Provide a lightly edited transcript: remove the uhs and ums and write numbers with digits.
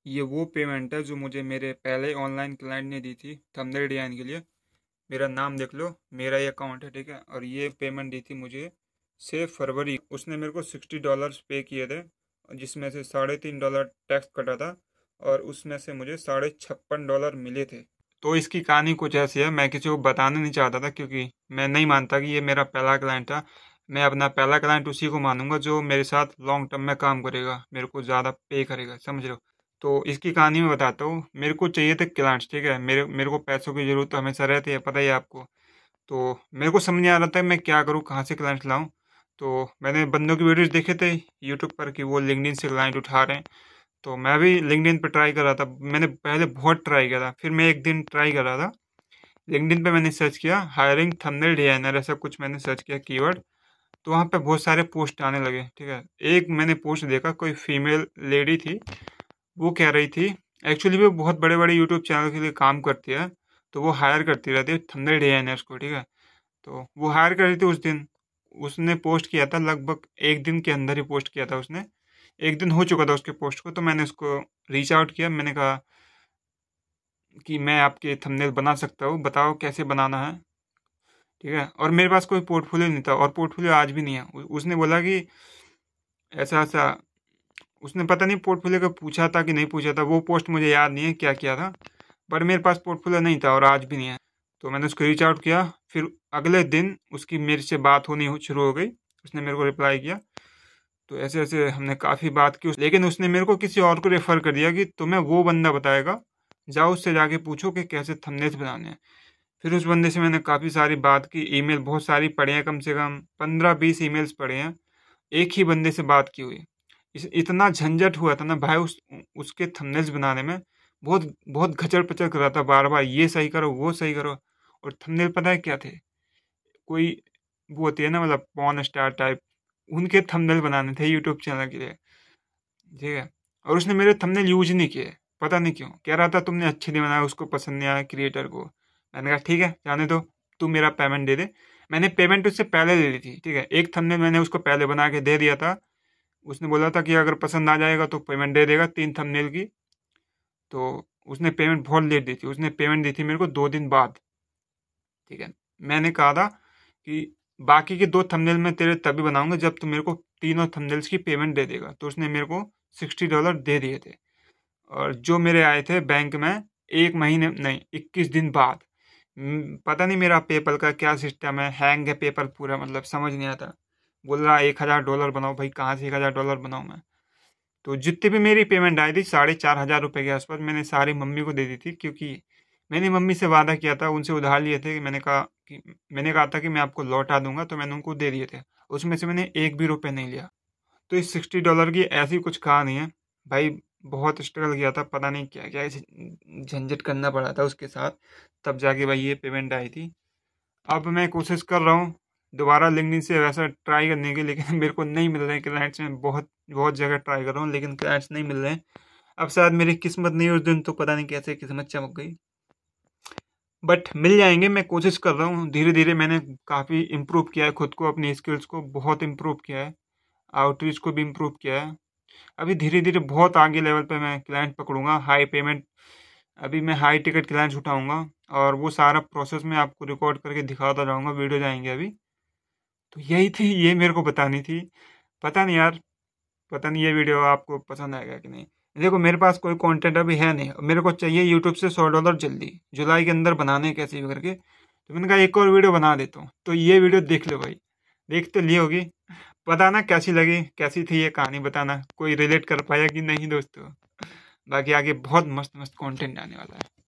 ये वो पेमेंट है जो मुझे मेरे पहले ऑनलाइन क्लाइंट ने दी थी थंबनेल डिजाइन के लिए। मेरा नाम देख लो, मेरा ये अकाउंट है, ठीक है। और ये पेमेंट दी थी मुझे 6 फरवरी। उसने मेरे को $60 पे किए थे, जिसमें से $3.5 टैक्स कटा था, और उसमें से मुझे $56 मिले थे। तो इसकी कहानी कुछ ऐसी है, मैं किसी को बताना नहीं चाहता था क्योंकि मैं नहीं मानता कि ये मेरा पहला क्लाइंट था। मैं अपना पहला क्लाइंट उसी को मानूंगा जो मेरे साथ लॉन्ग टर्म में काम करेगा, मेरे को ज़्यादा पे करेगा, समझ रहे हो। तो इसकी कहानी मैं बताता हूँ। मेरे को चाहिए थे क्लाइंट्स, ठीक है। मेरे मेरे को पैसों की ज़रूरत तो हमेशा रहती है, पता ही है आपको। तो मेरे को समझ नहीं आ रहा था मैं क्या करूँ, कहाँ से क्लाइंट लाऊं। तो मैंने बंदों की वीडियोस देखे थे यूट्यूब पर कि वो लिंक्डइन से क्लाइंट उठा रहे हैं। तो मैं भी लिंक्डइन पे ट्राई कर रहा था। मैंने पहले बहुत ट्राई किया था, फिर मैं एक दिन ट्राई कर रहा था लिंक्डइन पे। मैंने सर्च किया हायरिंग थंबनेल डिजाइनर, ऐसा कुछ मैंने सर्च किया कीवर्ड। तो वहाँ पे बहुत सारे पोस्ट आने लगे, ठीक है। एक मैंने पोस्ट देखा, कोई फीमेल लेडी थी, वो कह रही थी, एक्चुअली वो बहुत बड़े बड़े यूट्यूब चैनल के लिए काम करती है। तो वो हायर करती रहती है थंबनेल डिजाइनर्स को, ठीक है। तो वो हायर कर रही थी उस दिन। उसने पोस्ट किया था, लगभग एक दिन के अंदर ही पोस्ट किया था उसने। एक दिन हो चुका था उसके पोस्ट को। तो मैंने उसको रीच आउट किया, मैंने कहा कि मैं आपके थंबनेल बना सकता हूँ, बताओ कैसे बनाना है, ठीक है। और मेरे पास कोई पोर्टफोलियो नहीं था, और पोर्टफोलियो आज भी नहीं है। उसने बोला कि ऐसा ऐसा, उसने पता नहीं पोर्टफोलियो का पूछा था कि नहीं पूछा था, वो पोस्ट मुझे याद नहीं है क्या किया था। पर मेरे पास पोर्टफोलियो नहीं था और आज भी नहीं है। तो मैंने उसको रीच आउट किया। फिर अगले दिन उसकी मेरे से बात होनी शुरू हो गई। उसने मेरे को रिप्लाई किया। तो ऐसे ऐसे हमने काफ़ी बात की, लेकिन उसने मेरे को किसी और को रेफ़र कर दिया कि तुम्हें वो बंदा बताएगा, जाओ उससे जाके पूछो कि कैसे थंबनेल्स बनाने हैं। फिर उस बंदे से मैंने काफ़ी सारी बात की, ईमेल बहुत सारी पढ़ी हैं, कम से कम 15-20 ईमेल्स पढ़े हैं। एक ही बंदे से बात की हुई। इतना झंझट हुआ था ना भाई उसके थंबनेल्स बनाने में। बहुत बहुत घचर पचर कर रहा था, बार बार ये सही करो वो सही करो। और थंबनेल पता है क्या थे, कोई वो होती है ना, मतलब पॉर्न स्टार टाइप, उनके थंबनेल बनाने थे यूट्यूब चैनल के लिए, ठीक है। और उसने मेरे थंबनेल यूज नहीं किए, पता नहीं क्यों। कह रहा था तुमने अच्छे नहीं बनाया, उसको पसंद नहीं आया क्रिएटर को। मैंने कहा ठीक है जाने दो, तू मेरा पेमेंट दे दे। मैंने पेमेंट उससे पहले ले ली थी, ठीक है। एक थंबनेल मैंने उसको पहले बना के दे दिया था। उसने बोला था कि अगर पसंद आ जाएगा तो पेमेंट दे देगा 3 थंबनेल की। तो उसने पेमेंट बहुत लेट दी थी, उसने पेमेंट दी थी मेरे को 2 दिन बाद, ठीक है। मैंने कहा था कि बाकी के 2 थंबनेल मैं तेरे तभी बनाऊंगा जब तू मेरे को तीनों थंबनेल्स की पेमेंट दे देगा। तो उसने मेरे को $60 दे दिए थे। और जो मेरे आए थे बैंक में 1 महीने नहीं, 21 दिन बाद। पता नहीं मेरा पेपल का क्या सिस्टम है, हैंग है पेपल पूरा, मतलब समझ नहीं आता। बोल रहा $1000 बनाओ, भाई कहाँ से $1000 बनाऊँ मैं। तो जितनी भी मेरी पेमेंट आई थी 4500 रुपये के आसपास, मैंने सारी मम्मी को दे दी थी, क्योंकि मैंने मम्मी से वादा किया था, उनसे उधार लिए थे कि मैंने कहा था कि मैं आपको लौटा दूंगा, तो मैंने उनको दे दिए थे। उसमें से मैंने एक भी रुपये नहीं लिया। तो इस $60 की ऐसी कुछ कहानी है भाई। बहुत स्ट्रगल किया था, पता नहीं क्या क्या ऐसे झंझट करना पड़ा था उसके साथ, तब जाके भाई ये पेमेंट आई थी। अब मैं कोशिश कर रहा हूँ दोबारा लिंक्डइन से वैसा ट्राई करने की, लेकिन मेरे को नहीं मिल रहे हैं क्लाइंट्स। में बहुत बहुत जगह ट्राई कर रहा हूँ लेकिन क्लाइंट्स नहीं मिल रहे हैं। अब शायद मेरी किस्मत नहीं, उस दिन तो पता नहीं कैसे किस्मत चमक गई। बट मिल जाएंगे, मैं कोशिश कर रहा हूँ धीरे धीरे। मैंने काफ़ी इम्प्रूव किया है खुद को, अपनी स्किल्स को बहुत इम्प्रूव किया है, आउटरीच को भी इम्प्रूव किया है। अभी धीरे धीरे बहुत आगे लेवल पे मैं क्लाइंट पकड़ूंगा, हाई पेमेंट। अभी मैं हाई टिकट क्लाइंट्स उठाऊंगा, और वो सारा प्रोसेस मैं आपको रिकॉर्ड करके दिखाता जाऊंगा, वीडियो जाएंगे अभी। तो यही थी, ये मेरे को बतानी थी। पता नहीं यार, पता नहीं ये वीडियो आपको पसंद आएगा कि नहीं। देखो मेरे पास कोई कंटेंट अभी है नहीं, मेरे को चाहिए यूट्यूब से $100 जल्दी, जुलाई के अंदर बनाने कैसे भी करके। तो मैंने कहा एक और वीडियो बना देता हूँ, तो ये वीडियो देख लो भाई। देख तो ली होगी, बताना कैसी लगी, कैसी थी ये कहानी, बताना कोई रिलेट कर पाया कि नहीं दोस्तों। बाकी आगे बहुत मस्त मस्त कंटेंट आने वाला है।